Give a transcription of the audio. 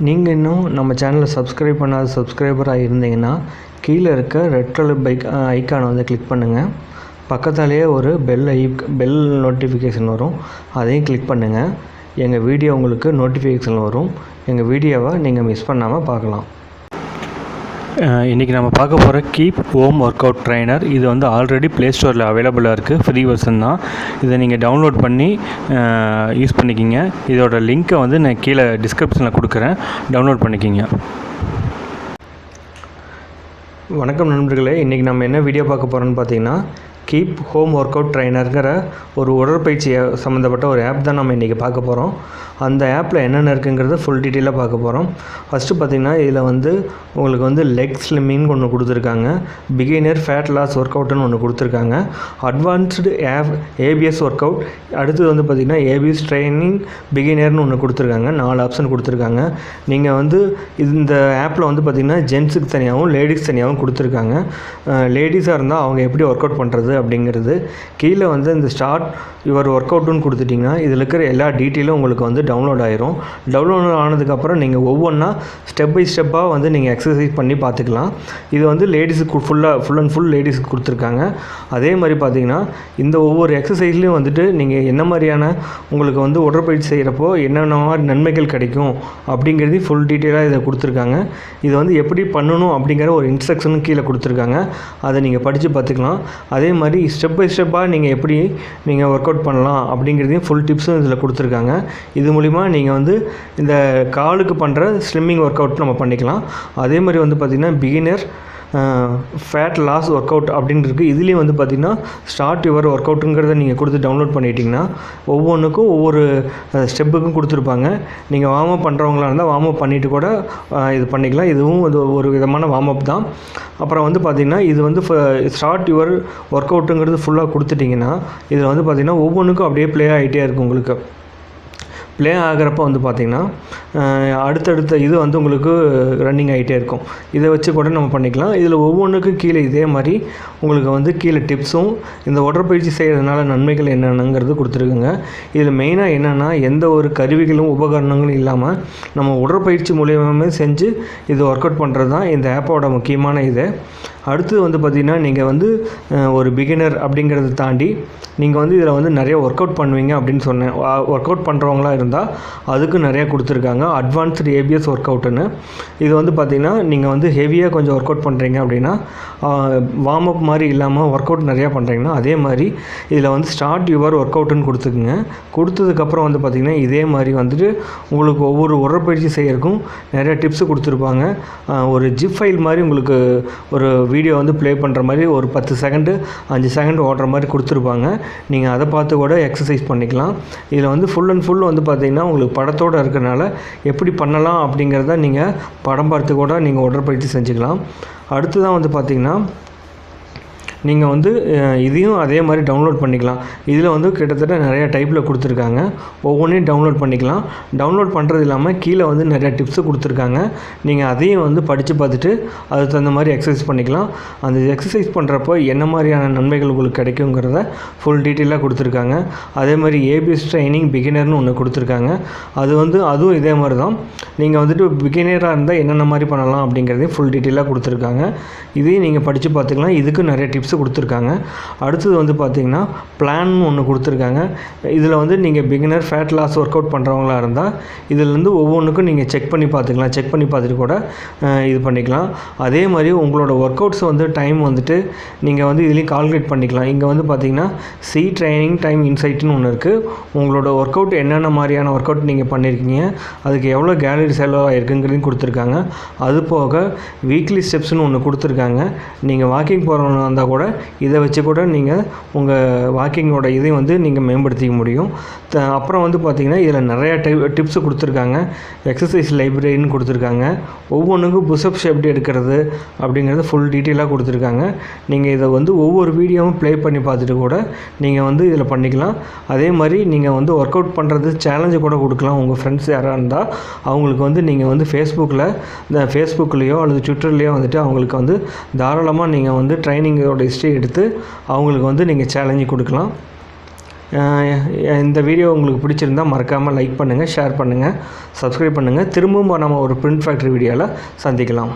நீங்கள் இன்னும் நம்ம சேனலை சப்ஸ்கிரைப் பண்ணாத சப்ஸ்கிரைபராக இருந்தீங்கன்னா கீழே இருக்க ரெட் கலர் ஐக்கானை வந்து கிளிக் பண்ணுங்கள். பக்கத்தாலேயே ஒரு பெல் நோட்டிஃபிகேஷன் வரும், அதையும் கிளிக் பண்ணுங்கள். எங்கள் வீடியோ உங்களுக்கு நோட்டிஃபிகேஷன் வரும். எங்கள் வீடியோவை நீங்கள் மிஸ் பண்ணாமல் பார்க்கலாம். இன்றைக்கி நம்ம பார்க்க போகிற keep home work out trainer. இது வந்து ஆல்ரெடி ப்ளே ஸ்டோரில் அவைலபிளாக இருக்குது, ஃப்ரீ வெர்ஷன் தான். இதை நீங்கள் டவுன்லோட் பண்ணி யூஸ் பண்ணிக்கிங்க. இதோட லிங்க்கை வந்து நான் கீழே டிஸ்கிரிப்ஷனில் கொடுக்குறேன், டவுன்லோட் பண்ணிக்கிங்க. வணக்கம் நண்பர்களே, இன்றைக்கி நம்ம என்ன வீடியோ பார்க்க போகிறோன்னு பார்த்தீங்கன்னா, கீப் ஹோம் ஒர்க் அவுட் ட்ரைனருங்கிற ஒரு உடற்பயிற்சி சம்மந்தப்பட்ட ஒரு ஆப் தான் நம்ம இன்றைக்கி பார்க்க போகிறோம். அந்த ஆப்பில் என்னென்ன இருக்குங்கிறத ஃபுல் டீட்டெயிலாக பார்க்க போகிறோம். ஃபஸ்ட்டு பார்த்திங்கன்னா, இதில் வந்து உங்களுக்கு வந்து லெக் ஸ்லிம்மிங் ஒன்று கொடுத்துருக்காங்க, பிகினர் ஃபேட் லாஸ் ஒர்க் அவுட்டுன்னு ஒன்று கொடுத்துருக்காங்க, அட்வான்ஸ்டு ஏபிஎஸ் ஒர்க் அவுட், அடுத்தது வந்து பார்த்திங்கன்னா ஏபிஎஸ் ட்ரைனிங் பிகினர்னு ஒன்று கொடுத்துருக்காங்க. 4 ஆப்ஷன் கொடுத்துருக்காங்க. நீங்கள் வந்து இந்த ஆப்பில் வந்து பார்த்திங்கன்னா ஜென்ஸுக்கு தனியாகவும் லேடிஸ் தனியாகவும் கொடுத்துருக்காங்க. லேடிஸாக இருந்தால் அவங்க எப்படி ஒர்க் அவுட் பண்ணுறது அப்படிங்கிறது கீழே வந்து இந்த ஸ்டார்ட் யுவர் ஒர்க் அவுட்டுன்னு கொடுத்துட்டிங்கன்னா இதில் இருக்கிற எல்லா டீட்டெயிலும் உங்களுக்கு வந்து டவுன்லோட் ஆயிரும். டவுன்லோட் ஆனதுக்கப்புறம் நீங்கள் ஒவ்வொன்றா ஸ்டெப் பை ஸ்டெப்பாக வந்து நீங்கள் எக்ஸசைஸ் பண்ணி பார்த்துக்கலாம். இது வந்து லேடிஸுக்கு ஃபுல் அண்ட் ஃபுல் லேடிஸுக்கு கொடுத்துருக்காங்க. அதே மாதிரி பார்த்திங்கன்னா இந்த ஒவ்வொரு எக்ஸசைஸ்லேயும் வந்துட்டு நீங்கள் என்ன மாதிரியான உங்களுக்கு வந்து உடற்பயிற்சி செய்கிறப்போ என்னென்ன மாதிரி நன்மைகள் கிடைக்கும் அப்படிங்கிறதையும் ஃபுல் டீட்டெயிலாக இதை கொடுத்துருக்காங்க. இது வந்து எப்படி பண்ணணும் அப்படிங்கிற ஒரு இன்ஸ்ட்ரக்ஷனும் கீழே கொடுத்துருக்காங்க. அதை நீங்கள் படித்து பார்த்துக்கலாம். அதே மாதிரி ஸ்டெப் பை ஸ்டெப்பாக நீங்கள் எப்படி நீங்கள் ஒர்க் அவுட் பண்ணலாம் அப்படிங்கிறதையும் ஃபுல் டிப்ஸும் இதில் கொடுத்துருக்காங்க. இது மூலிமா நீங்கள் வந்து இந்த காலுக்கு பண்ணுற ஸ்லிம்மிங் ஒர்க் அவுட் நம்ம பண்ணிக்கலாம். அதே மாதிரி வந்து பார்த்திங்கன்னா beginner fat loss work out அப்படின்னு இருக்குது. இதுலேயும் வந்து பார்த்திங்கன்னா ஸ்டார்ட் யுவர் ஒர்க் அவுட்டுங்கிறத நீங்கள் கொடுத்து டவுன்லோட் பண்ணிட்டீங்கன்னா ஒவ்வொன்றுக்கும் ஒவ்வொரு ஸ்டெப்புக்கும் கொடுத்துருப்பாங்க. நீங்கள் வார்ம் அப் பண்ணுறவங்களா இருந்தால் வார்ம் அப் பண்ணிவிட்டு கூட இது பண்ணிக்கலாம். இதுவும் ஒரு விதமான வார்ம் அப் தான். அப்புறம் வந்து பார்த்திங்கன்னா இது வந்து ஸ்டார்ட் யுவர் ஒர்க் அவுட்டுங்கிறது ஃபுல்லாக கொடுத்துட்டிங்கன்னா இதில் வந்து பார்த்திங்கன்னா ஒவ்வொன்றுக்கும் அப்படியே ப்ளே ஆகிட்டே இருக்கும். உங்களுக்கு ப்ளே ஆகிறப்ப வந்து பார்த்திங்கன்னா அடுத்தடுத்த இது வந்து உங்களுக்கு ரன்னிங் ஆகிட்டே இருக்கும். இதை வச்சு கூட நம்ம பண்ணிக்கலாம். இதில் ஒவ்வொன்றுக்கும் கீழே இதே மாதிரி உங்களுக்கு வந்து கீழே டிப்ஸும் இந்த உடற்பயிற்சி செய்கிறதுனால நன்மைகள் என்னென்னங்கிறது கொடுத்துருக்குங்க. இதில் மெயினாக என்னென்னா எந்த ஒரு கருவிகளும் உபகரணங்களும் இல்லாமல் நம்ம உடற்பயிற்சி மூலியமாகவே செஞ்சு இது ஒர்க் அவுட் பண்ணுறது தான் இந்த ஆப்போட முக்கியமான இது. அடுத்தது வந்து பார்த்திங்கன்னா நீங்கள் வந்து ஒரு பிகினர் அப்படிங்கிறத தாண்டி நீங்கள் வந்து இதில் வந்து நிறைய ஒர்க் அவுட் பண்ணுவீங்க அப்படின்னு சொன்னேன். ஒர்க் அவுட் பண்ணுறவங்களாம் இருந்தால் அதுக்கு நிறையா கொடுத்துருக்காங்க. அட்வான்ஸ்டு ஏபிஎஸ் ஒர்க் அவுட்டுன்னு. இது வந்து பார்த்திங்கன்னா நீங்கள் வந்து ஹெவியாக கொஞ்சம் ஒர்க் அவுட் பண்ணுறீங்க அப்படின்னா வார்ம் அப் மாதிரி இல்லாமல் ஒர்க் அவுட் நிறையா பண்ணுறீங்கன்னா அதே மாதிரி இதில் வந்து ஸ்டார்ட் யுவர் ஒர்க் அவுட்டுன்னு கொடுத்துக்குங்க. கொடுத்ததுக்கப்புறம் வந்து பார்த்திங்கன்னா இதே மாதிரி வந்துட்டு உங்களுக்கு ஒவ்வொரு உடற்பயிற்சி செய்யறதுக்கும் நிறைய டிப்ஸு கொடுத்துருப்பாங்க. ஒரு ஜிப் ஃபைல் மாதிரி உங்களுக்கு ஒரு வீடியோ வந்து ப்ளே பண்ணுற மாதிரி ஒரு 10 செகண்டு 5 செகண்ட் ஓடுற மாதிரி கொடுத்துருப்பாங்க. நீங்கள் அதை பார்த்து கூட எக்ஸசைஸ் பண்ணிக்கலாம். இதில் வந்து ஃபுல் அண்ட் ஃபுல் வந்து பார்த்திங்கன்னா உங்களுக்கு படத்தோடு இருக்கிறனால எப்படி பண்ணலாம் அப்படிங்கிறத நீங்கள் படம் பார்த்து கூட நீங்கள் உடற்பயிற்சி செஞ்சுக்கலாம். அடுத்து தான் வந்து பார்த்திங்கன்னா நீங்கள் வந்து இதையும் அதே மாதிரி டவுன்லோட் பண்ணிக்கலாம். இதில் வந்து கிட்டத்தட்ட நிறையா டைப்பில் கொடுத்துருக்காங்க. ஒவ்வொன்றையும் டவுன்லோட் பண்ணிக்கலாம். டவுன்லோட் பண்ணுறது இல்லாமல் கீழே வந்து நிறையா டிப்ஸு கொடுத்துருக்காங்க. நீங்கள் அதையும் வந்து படித்து பார்த்துட்டு அதுக்கு தகுந்த மாதிரி எக்ஸசைஸ் பண்ணிக்கலாம். அந்த எக்ஸசைஸ் பண்ணுறப்போ என்ன மாதிரியான நன்மைகள் உங்களுக்கு கிடைக்குங்கிறத ஃபுல் டீட்டெயிலாக கொடுத்துருக்காங்க. அதே மாதிரி ஏபிஎஸ் ட்ரைனிங் பிகினர்னு ஒன்று கொடுத்துருக்காங்க. அதுவும் இதே மாதிரி தான். நீங்கள் வந்துட்டு பிகினராக இருந்தால் என்னென்ன மாதிரி பண்ணலாம் அப்படிங்கிறதையும் ஃபுல் டீட்டெயிலாக கொடுத்துருக்காங்க. இதையும் நீங்கள் படித்து பார்த்துக்கலாம். இதுக்கு நிறைய டிப்ஸ் கொடுத்துருக்காங்க. அடுத்தது வந்து பார்த்திங்கன்னா பிளான் ஒன்று கொடுத்துருக்காங்க. இதில் வந்து நீங்கள் beginner fat loss work out பண்ணுறவங்களா இருந்தால் இதிலேருந்து ஒவ்வொன்றுக்கும் நீங்கள் செக் பண்ணி பார்த்துக்கலாம். செக் பண்ணி பார்த்துட்டு கூட இது பண்ணிக்கலாம். அதே மாதிரி உங்களோட ஒர்க் அவுட்ஸ் வந்து டைம் வந்துட்டு நீங்கள் வந்து இதுலேயும் கால்குலேட் பண்ணிக்கலாம். இங்கே வந்து பார்த்திங்கன்னா சி ட்ரைனிங் டைம் இன்சைட்னு ஒன்று இருக்குது. உங்களோட ஒர்க் அவுட் என்னென்ன மாதிரியான ஒர்க் அவுட் நீங்கள் பண்ணியிருக்கீங்க, அதுக்கு எவ்வளோ கேலரி செலவாயிருக்குங்கிறதையும் கொடுத்துருக்காங்க. அது போக வீக்லி ஸ்டெப்ஸ்னு ஒன்று கொடுத்துருக்காங்க. நீங்கள் வாக்கிங் போகிறவங்க இருந்தால் கூட இதை வச்சு கூட நீங்கள் உங்கள் வாக்கிங்கோட இதையும் வந்து நீங்கள் மேம்படுத்திக்க முடியும். அப்புறம் வந்து பார்த்திங்கன்னா இதில் நிறையா டிப்ஸு கொடுத்துருக்காங்க. எக்ஸசைஸ் லைப்ரரின்னு கொடுத்துருக்காங்க. ஒவ்வொன்றுக்கும் புஷ்அப்ஸ் எப்படி எடுக்கிறது அப்படிங்கிறது ஃபுல் டீட்டெயிலாக கொடுத்துருக்காங்க. நீங்கள் இதை வந்து ஒவ்வொரு வீடியோவும் ப்ளே பண்ணி பார்த்துட்டு கூட நீங்கள் வந்து இதில் பண்ணிக்கலாம். அதே மாதிரி நீங்கள் வந்து ஒர்க் அவுட் பண்ணுறது சேலஞ்சு கூட கொடுக்கலாம். உங்கள் ஃப்ரெண்ட்ஸ் யாராக இருந்தால் அவங்களுக்கு வந்து நீங்கள் வந்து ஃபேஸ்புக்லேயோ அல்லது ட்விட்டர்லேயோ வந்துட்டு அவங்களுக்கு வந்து தாராளமாக நீங்கள் வந்து ட்ரைனிங்கோட ஹிஸ்ட்ரி எடுத்து அவங்களுக்கு வந்து நீங்கள் சேலஞ்சு கொடுக்கலாம். இந்த வீடியோ உங்களுக்கு பிடிச்சிருந்தால் மறக்காமல் லைக் பண்ணுங்கள், ஷேர் பண்ணுங்கள், சப்ஸ்கிரைப் பண்ணுங்கள். திரும்பவும் நம்ம ஒரு பிரிண்ட் ஃபேக்ட்ரி வீடியோவில் சந்திக்கலாம்.